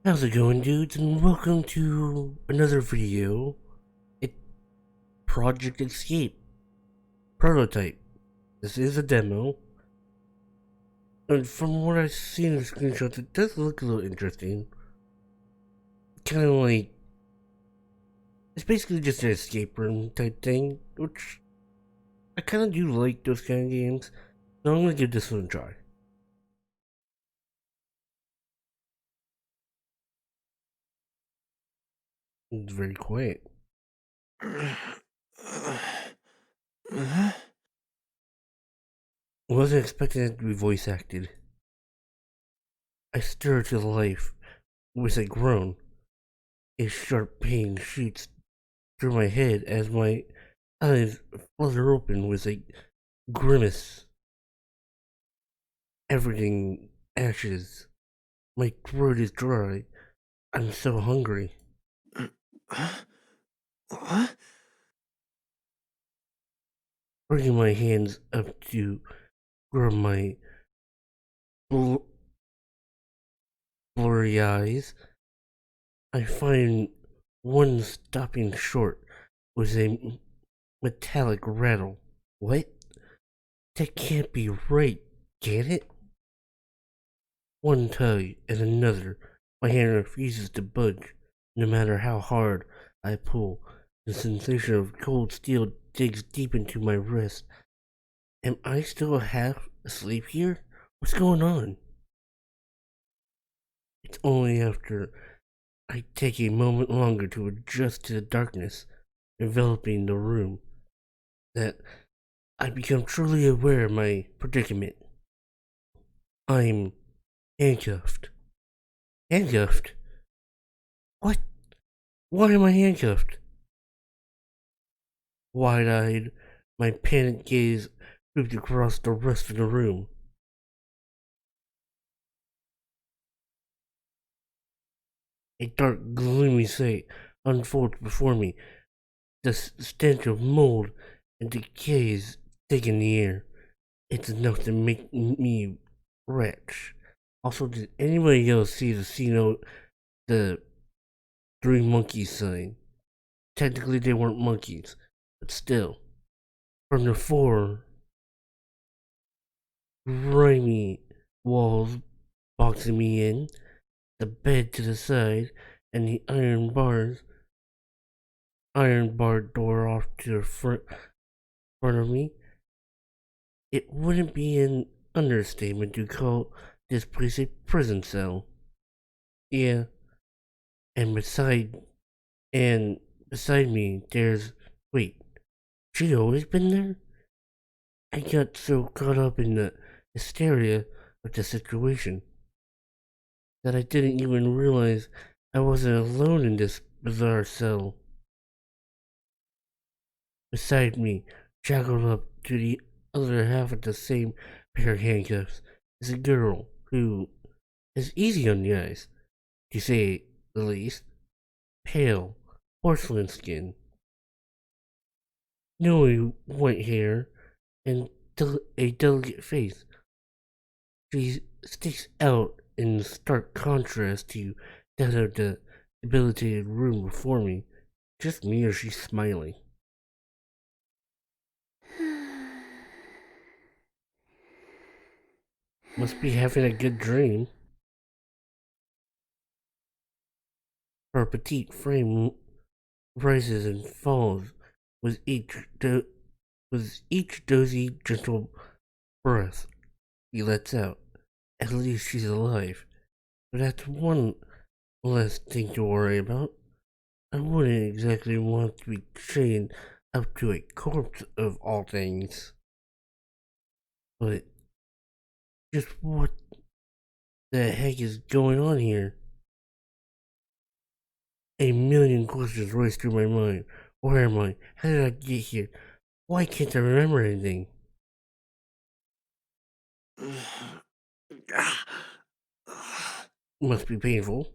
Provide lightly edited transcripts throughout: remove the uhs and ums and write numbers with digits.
How's it going, dudes? And welcome to another video. It Project Escape prototype. This is a demo, and from what I've seen in the screenshots, it does look a little interesting. Kind of like it's basically just an escape room type thing, which I kind of do like those kind of games. So I'm gonna give this one a try. It's very quiet. I wasn't expecting it to be voice acted. I stir to life with a groan. A sharp pain shoots through my head as my eyes flutter open with a grimace. Everything ashes. My throat is dry. I'm so hungry. What? Bringing my hands up to grab my bl- blurry eyes, I find one stopping short with a metallic rattle. What? That can't be right, can it? One tug and another. My hand refuses to budge, no matter how hard I pull. The sensation of cold steel digs deep into my wrist. Am I still half asleep here? What's going on? It's only after I take a moment longer to adjust to the darkness enveloping the room that I become truly aware of my predicament. I'm handcuffed. Handcuffed? What? Why am I handcuffed? Wide-eyed, my panicked gaze moved across the rest of the room. A dark, gloomy sight unfolds before me. The stench of mold and decay is thick in the air. It's enough to make me retch. Also, did anybody else see the three monkeys sign? Technically, they weren't monkeys, but still. From the four grimy walls boxing me in, the bed to the side, and the iron barred door off to the front of me, it wouldn't be an understatement to call this place a prison cell. Yeah, and and beside me, there's wait, she always been there? I got so caught up in the hysteria of the situation that I didn't even realize I wasn't alone in this bizarre cell. Beside me, shackled up to the other half of the same pair of handcuffs, is a girl who is easy on the eyes, to say the least. Pale, porcelain skin, snowy white hair, and a delicate face. She sticks out in stark contrast to that of the debilitated room before me. Just me, or she's smiling. Must be having a good dream. Her petite frame rises and falls with each dozy, gentle breath he lets out. At least she's alive. But that's one less thing to worry about. I wouldn't exactly want to be chained up to a corpse of all things. But just what the heck is going on here? A million questions race through my mind. Where am I? How did I get here? Why can't I remember anything? Must be painful.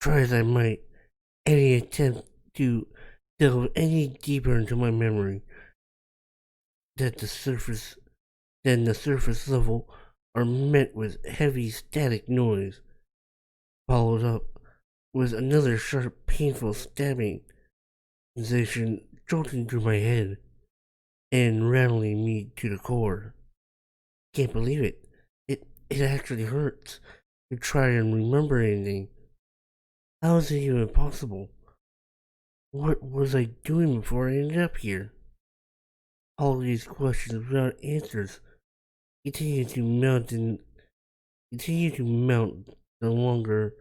Try as I might, any attempt to delve any deeper into my memory that the surface than the surface level are met with heavy static noise, followed up with another sharp, painful stabbing sensation jolting through my head and rattling me to the core. Can't believe it. It actually hurts to try and remember anything. How is it even possible? What was I doing before I ended up here? All these questions without answers continue to mount and continue to mount the longer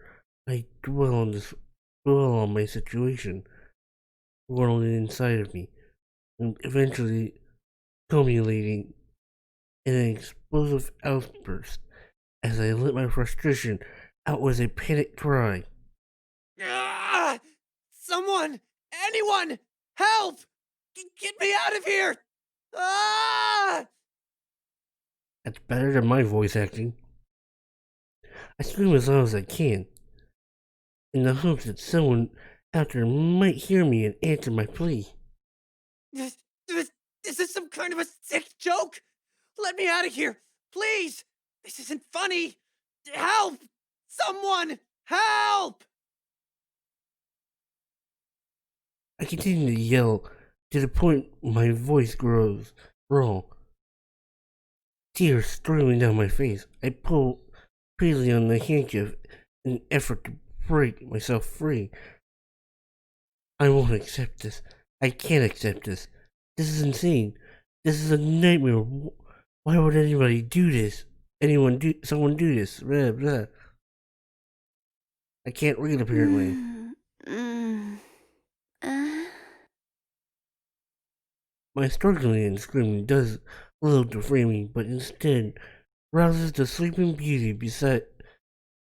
I dwell on my situation, whirling inside of me, and eventually culminating in an explosive outburst as I let my frustration out with a panicked cry. Ah! Someone! Anyone! Help! Get me out of here! Ah! That's better than my voice acting. I scream as loud as I can, in the hopes that someone out there might hear me and answer my plea. Is this some kind of a sick joke? Let me out of here! Please! This isn't funny! Help! Someone! Help! I continue to yell to the point my voice grows raw, tears streaming down my face. I pull crazily on the handkerchief in an effort to break myself free. I won't accept this. I can't accept this. This is insane. This is a nightmare. Why would anybody do this? Someone do this? Blah, blah. I can't read apparently. Mm, mm, uh, My struggling and screaming does little to free me, but instead rouses the sleeping beauty beside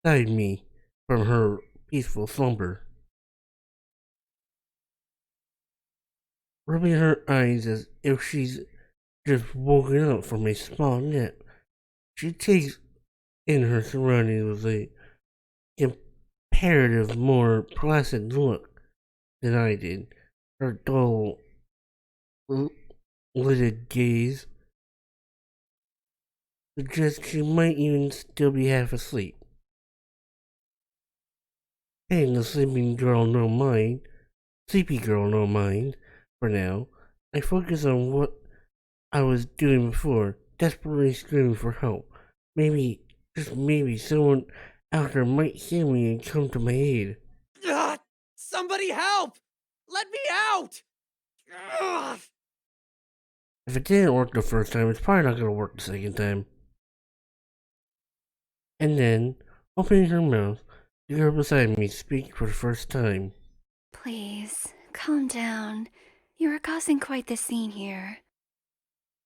me from her peaceful slumber. Rubbing her eyes as if she's just woken up from a small nap, she takes in her surroundings with a comparative more placid look than I did. Her dull, lidded gaze suggests she might even still be half asleep. Paying the sleepy girl no mind, for now, I focus on what I was doing before, desperately screaming for help. Maybe, just maybe, someone out there might hear me and come to my aid. Ah! Somebody help! Let me out! Ugh! If it didn't work the first time, it's probably not gonna work the second time. And then, opening her mouth, the girl beside me speaks for the first time. please, calm down. You are causing quite the scene here.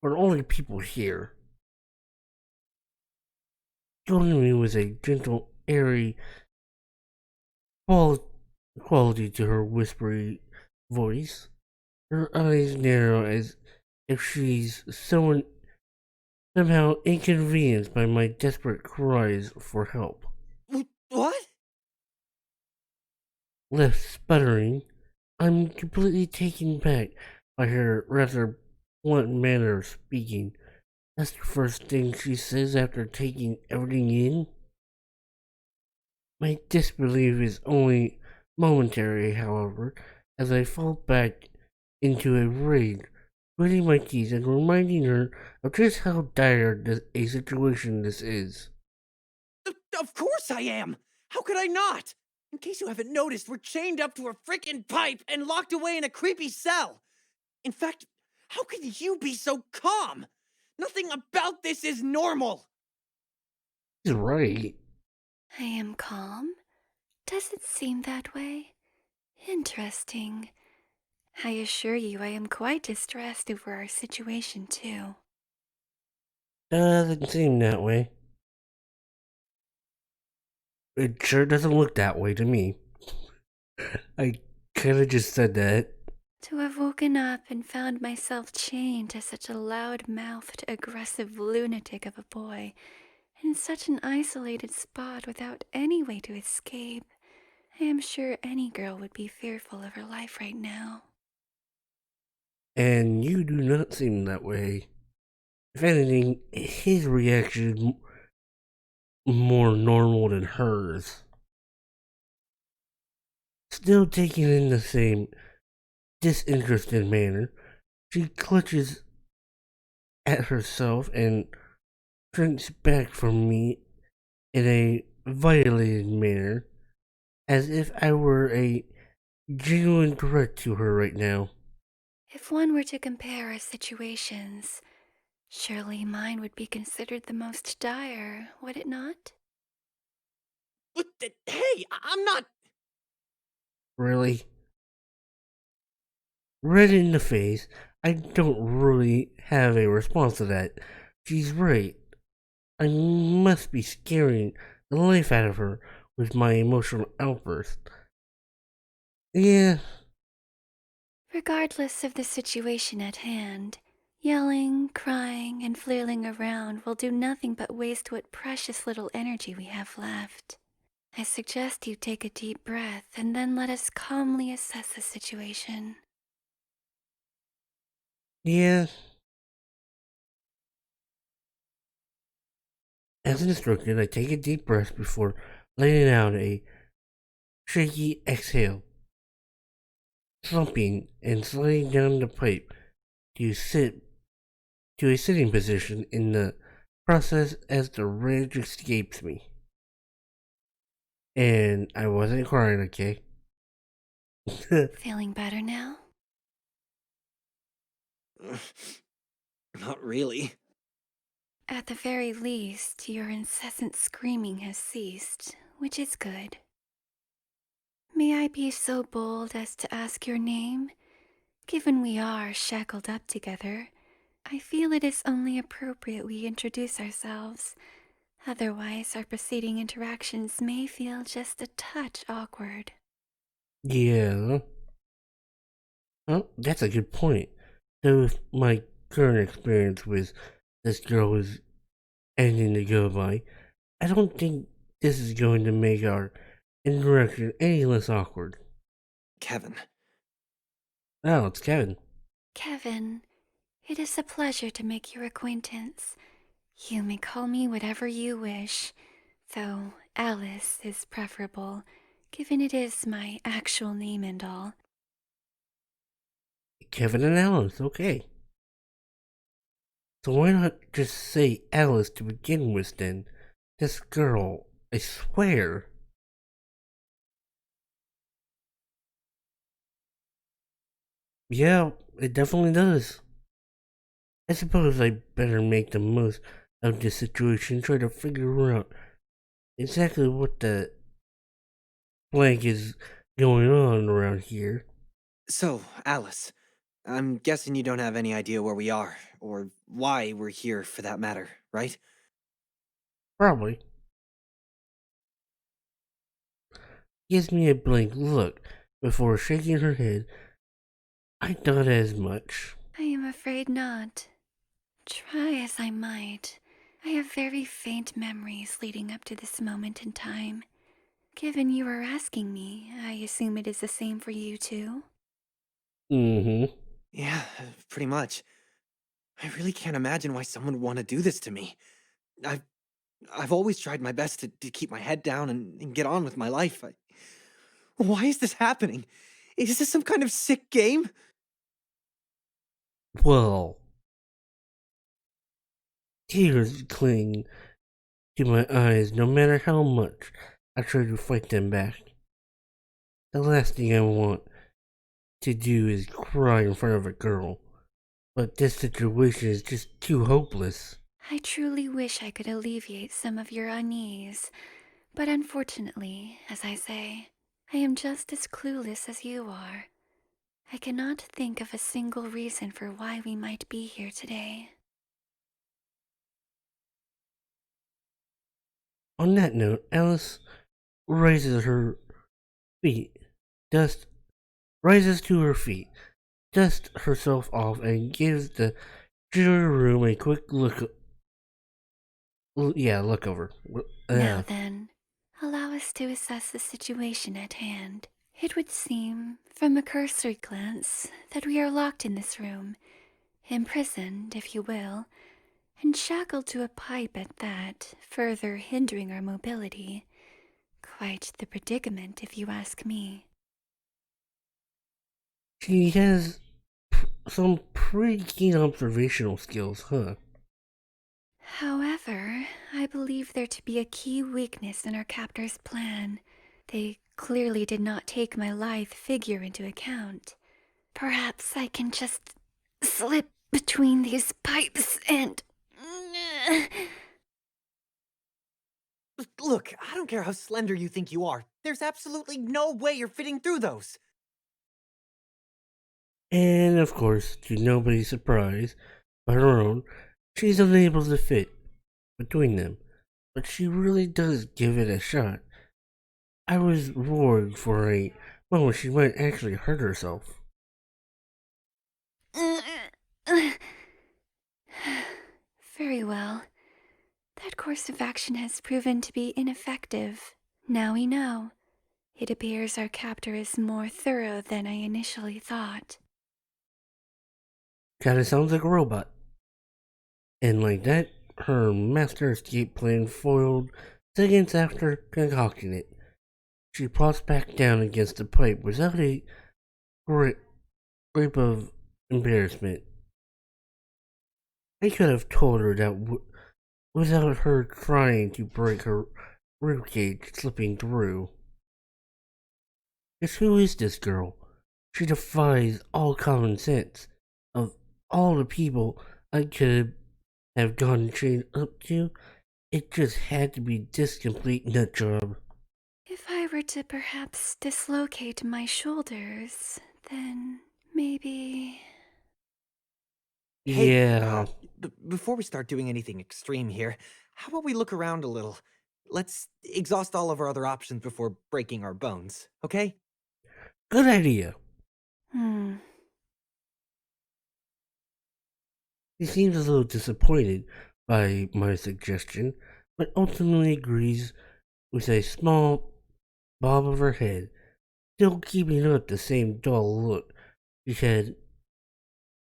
We're only people here. Joining me was a gentle, airy quality to her whispery voice. Her eyes narrow as if she's somehow inconvenienced by my desperate cries for help. What? Left sputtering, I'm completely taken back by her rather blunt manner of speaking. That's the first thing she says after taking everything in. My disbelief is only momentary, however, as I fall back into a rage, gritting my teeth and reminding her of just how dire a situation this is. Of course I am! How could I not? In case you haven't noticed, we're chained up to a frickin' pipe and locked away in a creepy cell. In fact, how can you be so calm? Nothing about this is normal! He's right. I am calm? Does it seem that way? Interesting. I assure you I am quite distressed over our situation, too. Doesn't seem that way. It sure doesn't look that way to me. I kinda just said that. To have woken up and found myself chained to such a loud-mouthed, aggressive lunatic of a boy in such an isolated spot without any way to escape, I am sure any girl would be fearful of her life right now. And you do not seem that way. If anything, his reaction more normal than hers. Still taking in the same disinterested manner, she clutches at herself and shrinks back from me in a violated manner, as if I were a genuine threat to her right now. If one were to compare our situations, surely mine would be considered the most dire, would it not? Hey, I'm not. Really? Red in the face, I don't really have a response to that. She's right. I must be scaring the life out of her with my emotional outburst. Yeah, Regardless of the situation at hand, yelling, crying, and flailing around will do nothing but waste what precious little energy we have left. I suggest you take a deep breath and then let us calmly assess the situation. yeah. As instructed, I take a deep breath before letting out a shaky exhale, slumping and sliding down the pipe to sit to a sitting position in the process as the rage escapes me. And I wasn't crying, okay? Feeling better now? Not really. At the very least, your incessant screaming has ceased, which is good. May I be so bold as to ask your name? Given we are shackled up together, I feel it is only appropriate we introduce ourselves. Otherwise, our preceding interactions may feel just a touch awkward. Yeah. Oh, that's a good point. So if my current experience with this girl is ending to go by, I don't think this is going to make our interaction any less awkward. Kevin. Oh, it's Kevin. Kevin, it is a pleasure to make your acquaintance. You may call me whatever you wish, though Alice is preferable, given it is my actual name and all. Kevin and Alice, okay. So why not just say Alice to begin with then? This girl, I swear. Yeah, it definitely does. I suppose I better make the most of this situation, try to figure out exactly what the blank is going on around here. So, Alice, I'm guessing you don't have any idea where we are, or why we're here for that matter, right? Probably. Gives me a blank look before shaking her head. I thought as much. I am afraid not. Try as I might, I have very faint memories leading up to this moment in time. Given you are asking me, I assume it is the same for you too? Mm-hmm. Yeah, pretty much. I really can't imagine why someone would want to do this to me. I've I've always tried my best to keep my head down and get on with my life. Why is this happening? Is this some kind of sick game? Well, tears cling to my eyes no matter how much I try to fight them back. The last thing I want to do is cry in front of a girl, but this situation is just too hopeless. I truly wish I could alleviate some of your unease, but unfortunately, as I say, I am just as clueless as you are. I cannot think of a single reason for why we might be here today. On that note, Alice raises her feet, dust rises to her feet, dusts herself off, and gives the jewelry room a quick look over. Now then, allow us to assess the situation at hand. It would seem, from a cursory glance, that we are locked in this room, imprisoned, if you will, and shackled to a pipe at that, further hindering our mobility. Quite the predicament, if you ask me. She has some pretty keen observational skills, huh? However, I believe there to be a key weakness in our captor's plan. They clearly did not take my lithe figure into account. Perhaps I can just slip between these pipes and. Look, I don't care how slender you think you are. There's absolutely no way you're fitting through those. And of course, to nobody's surprise, but her own, she's unable to fit between them. But she really does give it a shot. I was worried for a moment she might actually hurt herself. Very well. That course of action has proven to be ineffective. Now we know. It appears our captor is more thorough than I initially thought. Kinda sounds like a robot. And like that, her master escape plan foiled seconds after concocting it. She plops back down against the pipe without a grip of embarrassment. I could have told her that without her trying to break her ribcage slipping through. Just who is this girl? She defies all common sense. Of all the people I could have gone chained up to, it just had to be this complete nutjob. If I were to perhaps dislocate my shoulders, then maybe. Hey, Yeah, before we start doing anything extreme here, how about we look around a little? Let's exhaust all of our other options before breaking our bones, okay? good idea. Hmm. She seems a little disappointed by my suggestion, but ultimately agrees with a small bob of her head, still keeping up the same dull look she had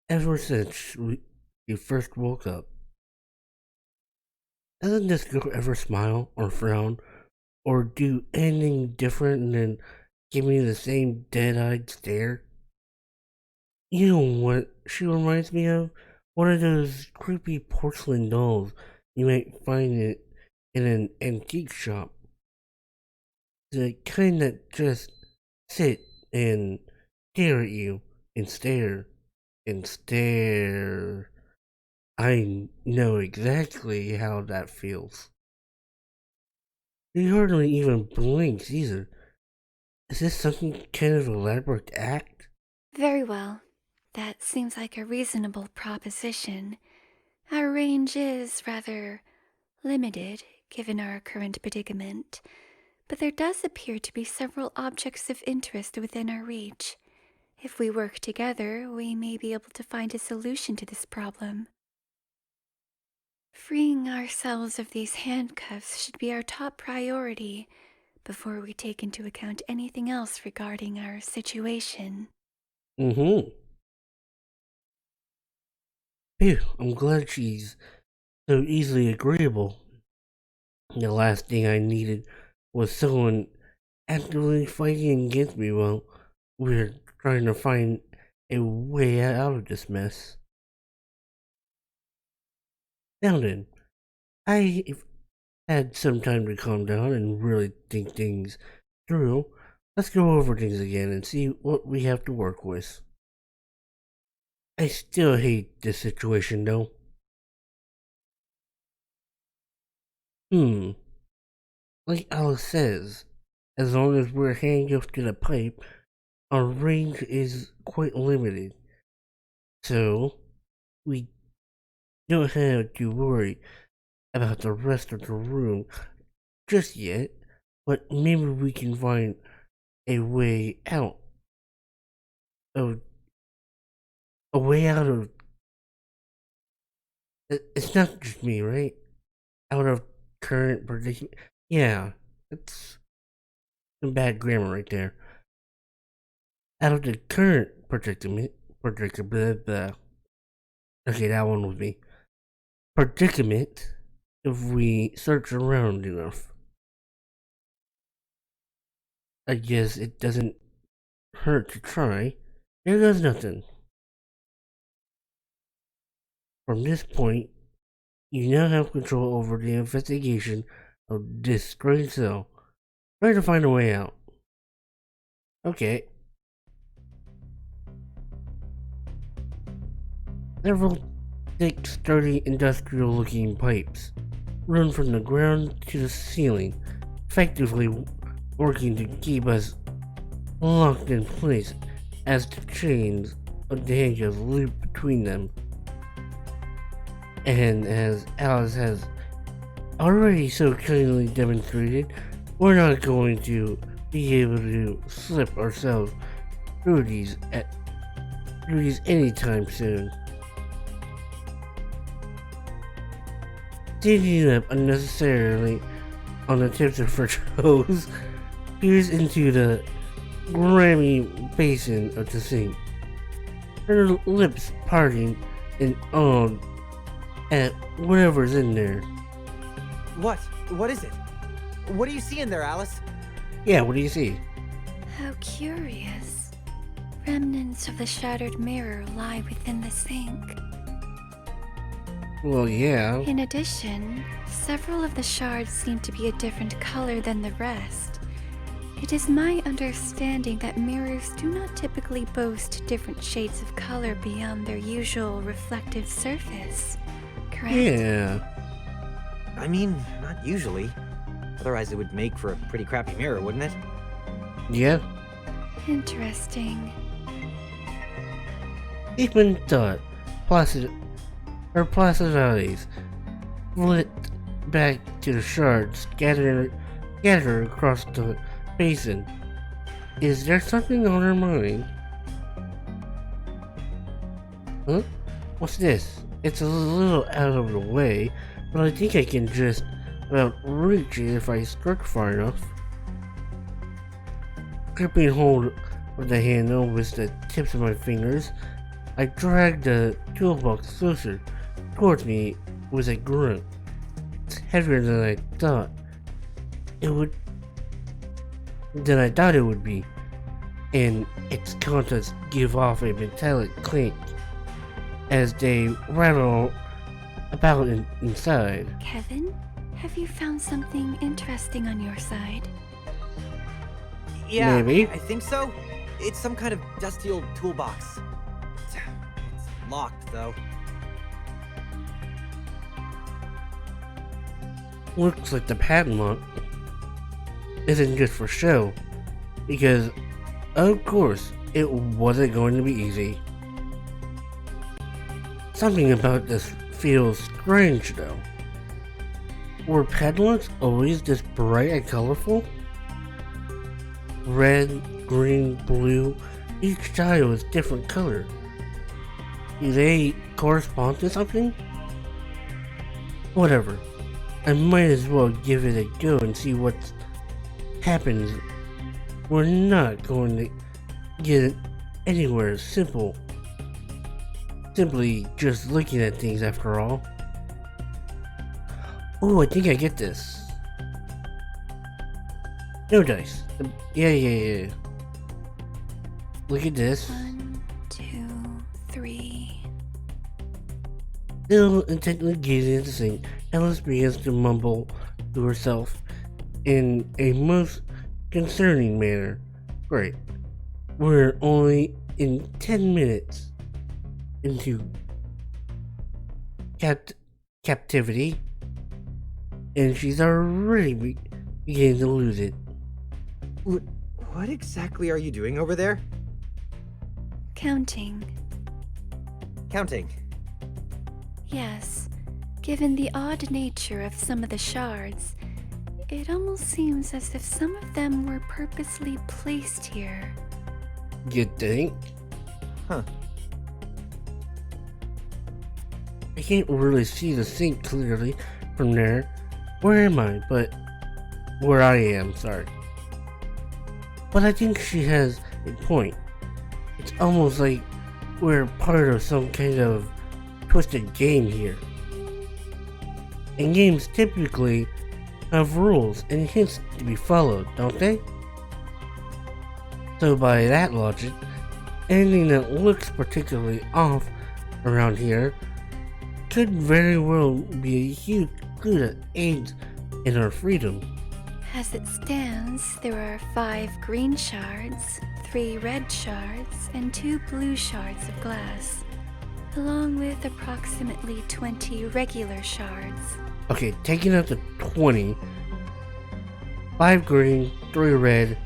ever since she first woke up. Doesn't this girl ever smile or frown or do anything different than give me the same dead-eyed stare? You know what she reminds me of? One of those creepy porcelain dolls you might find it in an antique shop. The kind that just sit and stare at you and stare and stare. I know exactly how that feels. He hardly even blinks either. Is this some kind of elaborate act? Very well. That seems like a reasonable proposition. Our range is rather limited, given our current predicament, but there does appear to be several objects of interest within our reach. If we work together, we may be able to find a solution to this problem. Freeing ourselves of these handcuffs should be our top priority before we take into account anything else regarding our situation. Mm-hmm. Phew, I'm glad she's so easily agreeable. The last thing I needed was someone actively fighting against me while we're trying to find a way out of this mess. Now then, I've had some time to calm down and really think things through. Let's go over things again and see what we have to work with. I still hate this situation though. Hmm, like Alice says, as long as we're handcuffed to the pipe, our range is quite limited. So, we don't have to worry about the rest of the room just yet, but maybe we can find a way out of a way out of it's not just me, right? Out of current predicament. Yeah, that's some bad grammar right there. Out of the current predicament, okay, that one was me. predicament if we search around enough. I guess it doesn't hurt to try. There goes nothing. From this point, you now have control over the investigation of this strange cell. Try to find a way out. Okay. Several thick, sturdy, industrial-looking pipes run from the ground to the ceiling, effectively working to keep us locked in place as the chains of the handcuffs loop between them. And as Alice has already so kindly demonstrated, we're not going to be able to slip ourselves through these anytime soon. Standing up unnecessarily on the tips of her toes, peers into the grimy basin of the sink, her lips parting in awe at whatever's in there. What? What is it? What do you see in there, Alice? Yeah, what do you see? How curious. Remnants of the shattered mirror lie within the sink. Well, yeah. In addition, several of the shards seem to be a different color than the rest. It is my understanding that mirrors do not typically boast different shades of color beyond their usual reflective surface, correct? Yeah. I mean, not usually. Otherwise it would make for a pretty crappy mirror, wouldn't it? Yeah. Interesting. Even thought, her placid eyes flicked back to the shards scattered across the basin. Is there something on her mind? Huh? What's this? It's a little out of the way, but I think I can just about reach it if I struck far enough. Gripping hold of the handle with the tips of my fingers, I dragged the toolbox closer towards me with a grunt. It's heavier than I thought it would be, and its contents give off a metallic clink as they rattle about inside. Kevin, have you found something interesting on your side? Yeah, Maybe. I think so. It's some kind of dusty old toolbox. It's locked, though. Looks like the padlock isn't just for show, because of course it wasn't going to be easy. Something about this feels strange though. Were padlocks always this bright and colorful? Red, green, blue, each tile is different color. Do they correspond to something? Whatever. I might as well give it a go and see what happens. We're not going to get anywhere simply just looking at things after all. Oh, I think I get this. No dice. Yeah. Look at this. 1, 2, 3. Still intently gazing at the sink, Alice begins to mumble to herself in a most concerning manner. Great. We're only in 10 minutes into captivity, and she's already beginning to lose it. What exactly are you doing over there? Counting. Counting. Yes. Given the odd nature of some of the shards, it almost seems as if some of them were purposely placed here. You think? Huh. I can't really see the sink clearly from there. Where am I? But where I am, sorry. But I think she has a point. It's almost like we're part of some kind of twisted game here. And games typically have rules and hints to be followed, don't they? So by that logic, anything that looks particularly off around here could very well be a huge clue that aids in our freedom. As it stands, there are 5 green shards, 3 red shards, and 2 blue shards of glass, along with approximately 20 regular shards. Okay, taking out the 20, 5 green, 3 red,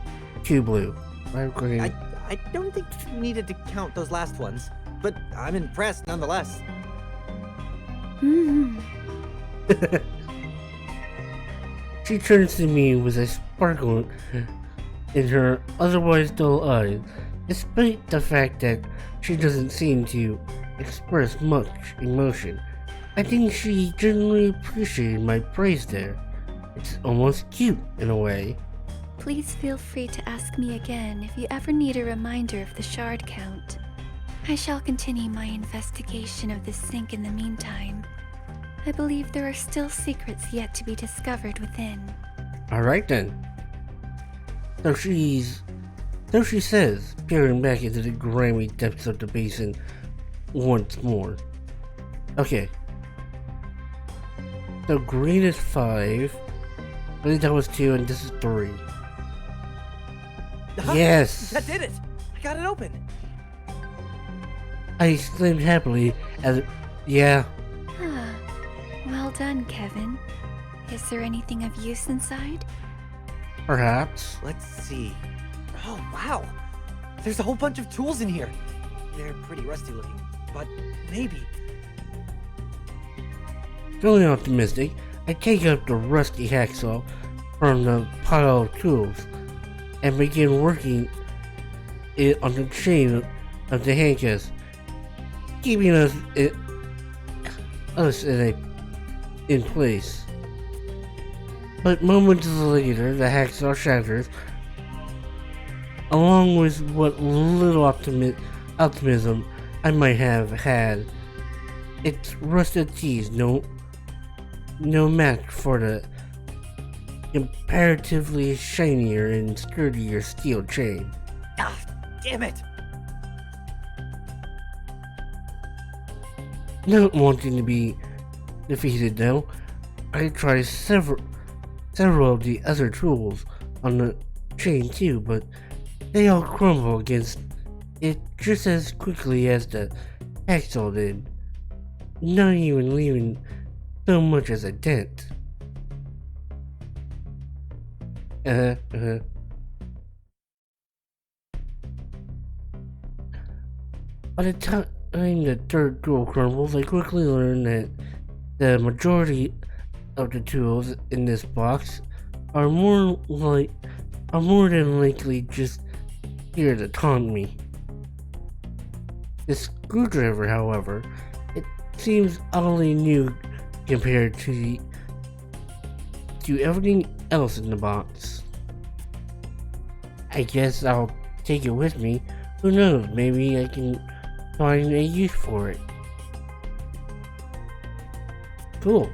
2 blue. 5 green. I don't think you needed to count those last ones, but I'm impressed nonetheless. Hmm. She turns to me with a sparkle in her otherwise dull eyes, despite the fact that she doesn't seem to express much emotion. I think she genuinely appreciated my praise there. It's almost cute in a way. Please feel free to ask me again if you ever need a reminder of the shard count. I shall continue my investigation of this sink in the meantime. I believe there are still secrets yet to be discovered within. Alright then. So she says, peering back into the grimy depths of the basin once more. Okay. So green is 5. I believe that was 2 and this is 3. Yes! That did it! I got it open! I exclaimed happily as yeah. Ah, well done, Kevin. Is there anything of use inside? Perhaps. Let's see. Oh, wow! There's a whole bunch of tools in here. They're pretty rusty looking, but maybe. Feeling optimistic, I take up the rusty hacksaw from the pile of tools and begin working it on the chain of the handcuffs, keeping us in place. But moments later, the hacksaw shatters, along with what little optimism I might have had. Its rusted teeth, no match for the comparatively shinier and sturdier steel chain. Ah, damn it! Not wanting to be defeated though, I try several of the other tools on the chain too, but they all crumble against it just as quickly as the hacksaw did, not even leaving so much as a dent. By the time the third tool crumbles, I quickly learn that the majority of the tools in this box are more than likely just here to taunt me. The screwdriver, however, it seems utterly new compared to everything else in the box. I guess I'll take it with me. Who knows, maybe I can find a use for it. Cool.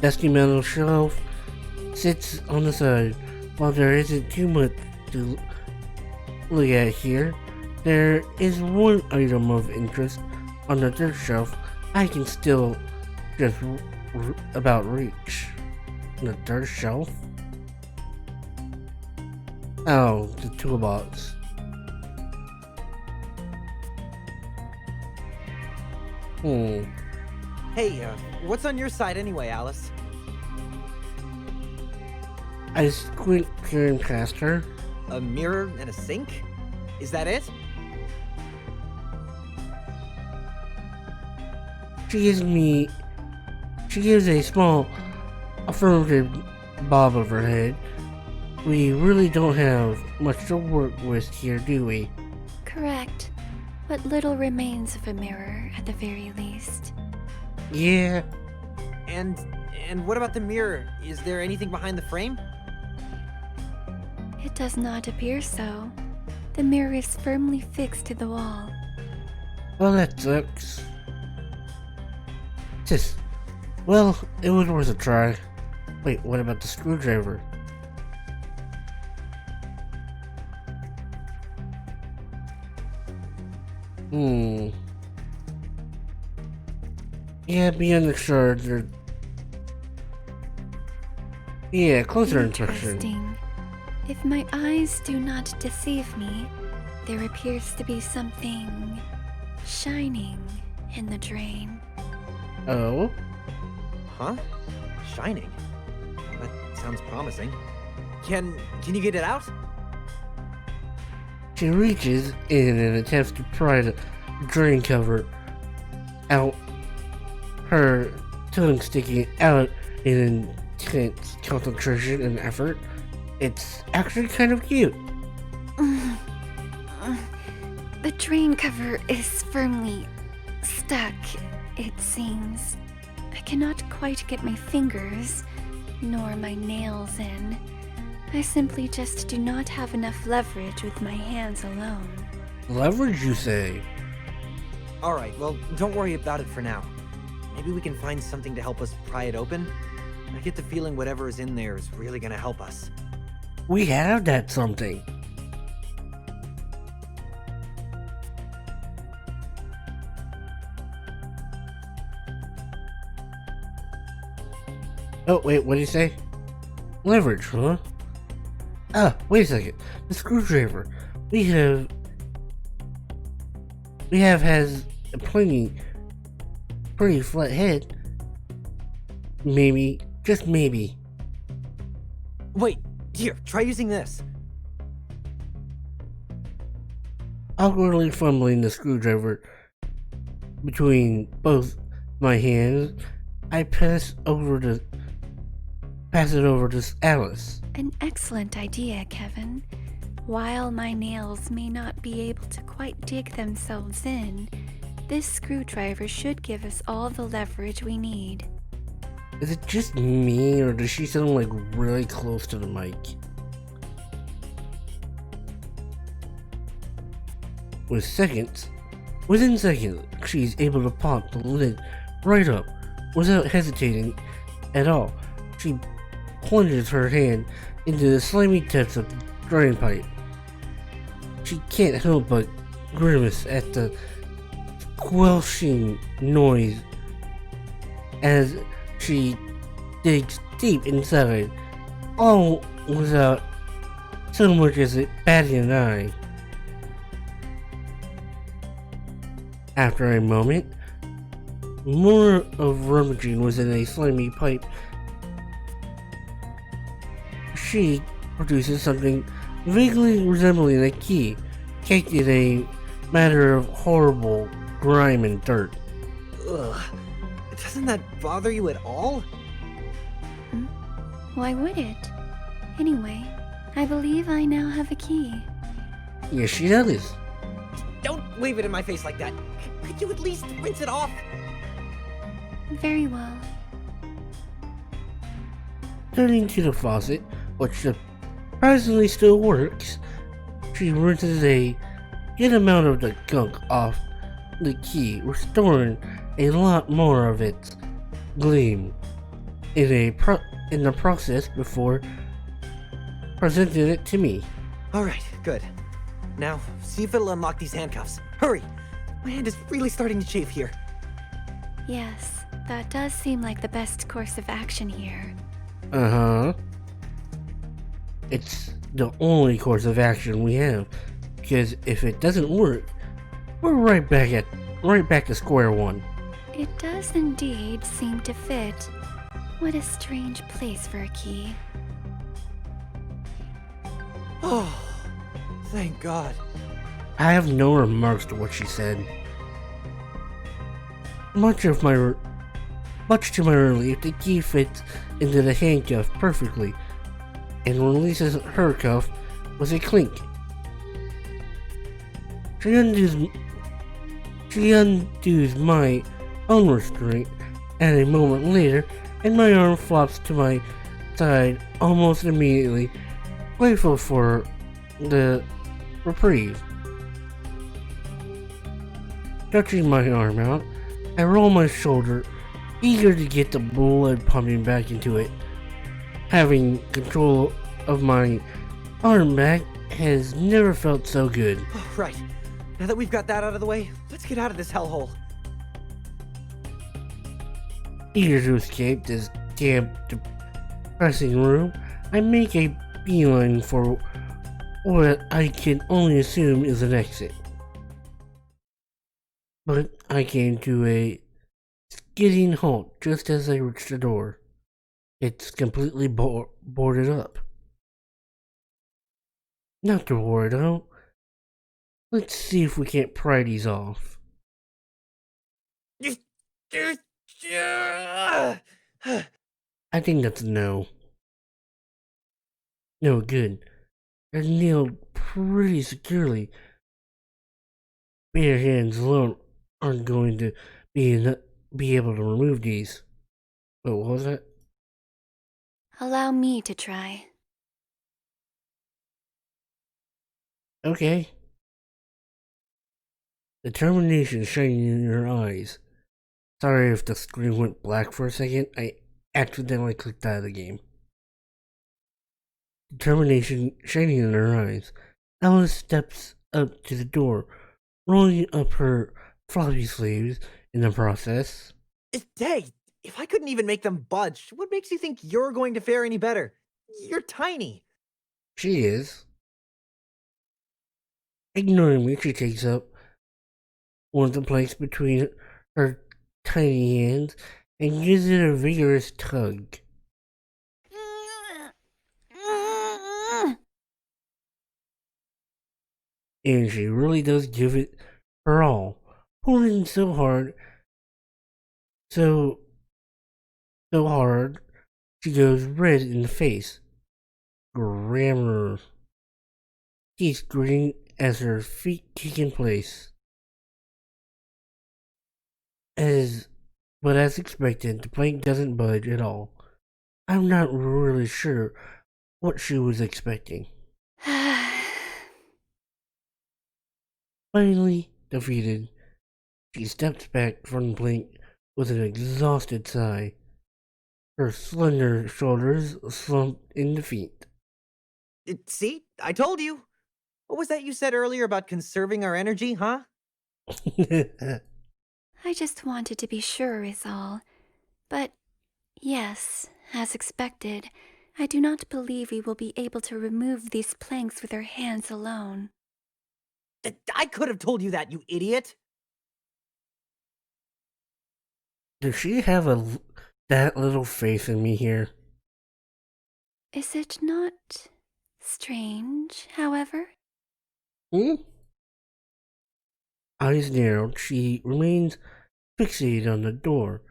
Dusty metal shelf sits on the side. While there isn't too much to look at here, there is one item of interest on the third shelf I can still just about reach. The third shelf? Oh, the toolbox. Hey, what's on your side anyway, Alice? I squint peering past her. A mirror and a sink? Is that it? She gives a small affirmative bob of her head. We really don't have much to work with here, do we? Correct. What little remains of a mirror, at the very least. Yeah. And what about the mirror? Is there anything behind the frame? It does not appear so. The mirror is firmly fixed to the wall. Well, that sucks. Tis. Well, it was worth a try. Wait, what about the screwdriver? Yeah, beyond the shards or... Yeah, closer inspection. Interesting. If my eyes do not deceive me, there appears to be something shining in the drain. Oh? Huh? Shining? That sounds promising. Can you get it out? She reaches in and attempts to pry the drain cover out, her tongue sticking out in intense concentration and effort. It's actually kind of cute. The drain cover is firmly stuck, it seems. I cannot quite get my fingers, nor my nails in. I simply just do not have enough leverage with my hands alone. Leverage, you say? Alright, well, don't worry about it for now. Maybe we can find something to help us pry it open. I get the feeling whatever is in there is really gonna help us. We have that something. Oh, wait, what did you say? Leverage, huh? Ah, wait a second. The screwdriver. We have has a pretty flat head. Maybe, just maybe. Wait, here, try using this. Awkwardly fumbling the screwdriver between both my hands, I pass it over to Alice. An excellent idea, Kevin. While my nails may not be able to quite dig themselves in, this screwdriver should give us all the leverage we need. Is it just me, or does she sound like really close to the mic? Within seconds, she's able to pop the lid right up without hesitating at all. She plunges her hand into the slimy tips of the drain pipe. She can't help but grimace at the squelching noise as she digs deep inside, all without so much as batting an eye. After a moment, more of rummaging within a slimy pipe, she produces something vaguely resembling a key, caked in a matter of horrible grime and dirt. Ugh. Doesn't that bother you at all? Why would it? Anyway, I believe I now have a key. Yes, she does. Don't wave it in my face like that. Could you at least rinse it off? Very well. Turning to the faucet, which surprisingly still works, she rinses a good amount of the gunk off the key, restoring a lot more of its gleam in the process before presenting it to me. Alright, good. Now, see if it'll unlock these handcuffs. Hurry! My hand is really starting to chafe here. Yes, that does seem like the best course of action here. Uh-huh. It's the only course of action we have, because if it doesn't work, we're right back to square one. It does indeed seem to fit. What a strange place for a key. Oh, thank God. I have no remarks to what she said. Much to my relief, the key fits into the handcuff perfectly and releases her cuff with a clink. She undoes my own restraint, and a moment later, and my arm flops to my side almost immediately, grateful for the reprieve. Stretching my arm out, I roll my shoulder eager to get the blood pumping back into it. Having control of my arm back has never felt so good. Right. Now that we've got that out of the way, let's get out of this hellhole. Eager to escape this damp, depressing room, I make a beeline for what I can only assume is an exit. But I came to a skidding halt just as I reached the door. It's completely boarded up. Not to worry though. Let's see if we can't pry these off. I think that's a no. No good. They're nailed pretty securely. Bare hands alone aren't going to be able to remove these. What was it? Allow me to try. Okay. Determination shining in your eyes. Sorry if the screen went black for a second. I accidentally clicked out of the game. Determination shining in her eyes. Alice steps up to the door, rolling up her floppy sleeves in the process. Hey, if I couldn't even make them budge, what makes you think you're going to fare any better? You're tiny. She is. Ignoring me, she takes up one of the planks between her tiny hands and gives it a vigorous tug. And she really does give it her all, pulling so hard, so hard, she goes red in the face. Grammar. Teeth gritting as her feet kick in place. But as expected, the plank doesn't budge at all. I'm not really sure what she was expecting. Finally defeated, she steps back from the plank with an exhausted sigh. Her slender shoulders slumped in defeat. See, I told you. What was that you said earlier about conserving our energy, huh? I just wanted to be sure is all. But yes, as expected, I do not believe we will be able to remove these planks with our hands alone. I could have told you that, you idiot. Does she have that little faith in me here? Is it not strange, however? Hmm? Eyes narrowed, she remains fixated on the door,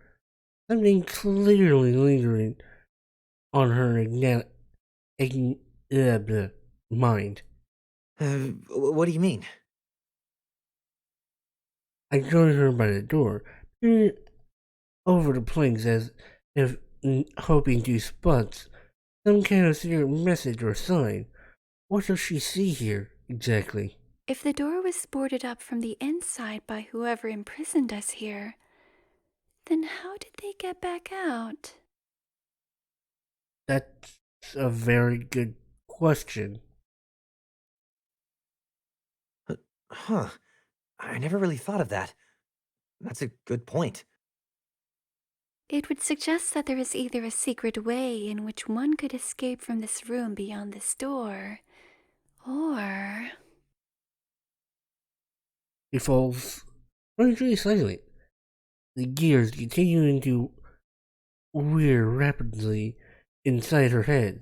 something clearly lingering on her mind. What do you mean? I joined her by the door, peering over the planks as if hoping to spot some kind of secret message or sign. What does she see here, exactly? If the door was boarded up from the inside by whoever imprisoned us here, then how did they get back out? That's a very good question. Huh. I never really thought of that. That's a good point. It would suggest that there is either a secret way in which one could escape from this room beyond this door, or... He falls strangely silent, the gears continuing to whir rapidly inside her head.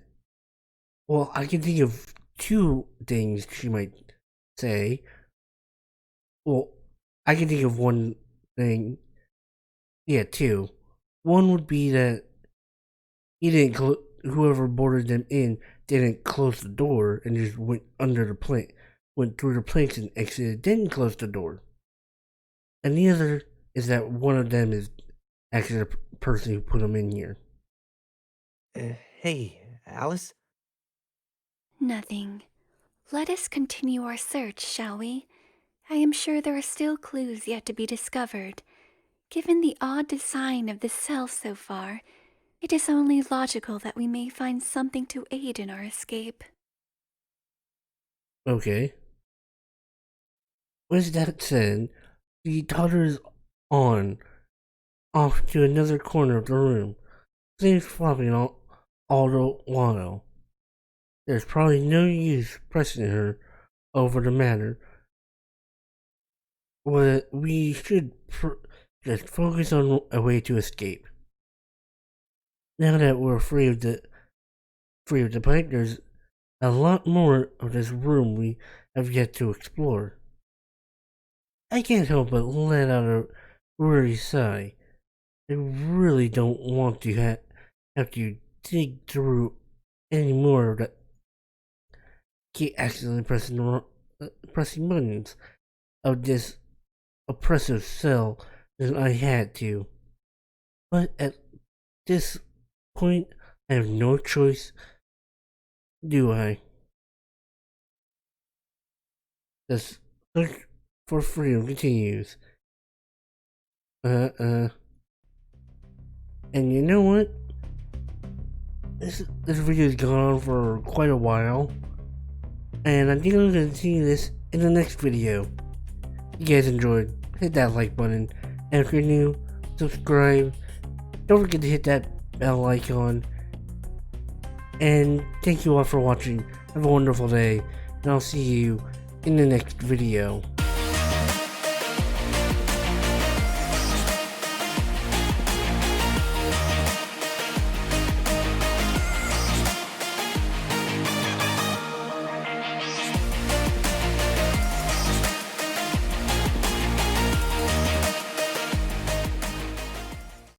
Well, I can think of two things she might say. Well, I can think of one thing. Yeah, two. One would be that whoever boarded them in didn't close the door and just went under the plank, went through the planks and exited, then closed the door. And the other is that one of them is actually the person who put them in here. Hey, Alice? Nothing. Let us continue our search, shall we? I am sure there are still clues yet to be discovered, Given the odd design of the cell so far, it is only logical that we may find something to aid in our escape. Okay. With that said, she totters on, off to another corner of the room, things flopping all the while. There's probably no use pressing her over the matter. What we should just focus on a way to escape. Now that we're free of the pipe, there's a lot more of this room we have yet to explore. I can't help but let out a weary sigh. I really don't want to have to dig through any more of that. Keep accidentally pressing buttons of this oppressive cell than I had to. But at this point, I have no choice, do I? The search for freedom continues. And you know what? This video's gone on for quite a while. And I think I'm gonna continue this in the next video. If you guys enjoyed, hit that like button. And if you're new, subscribe. Don't forget to hit that bell icon. And thank you all for watching. Have a wonderful day. And I'll see you in the next video.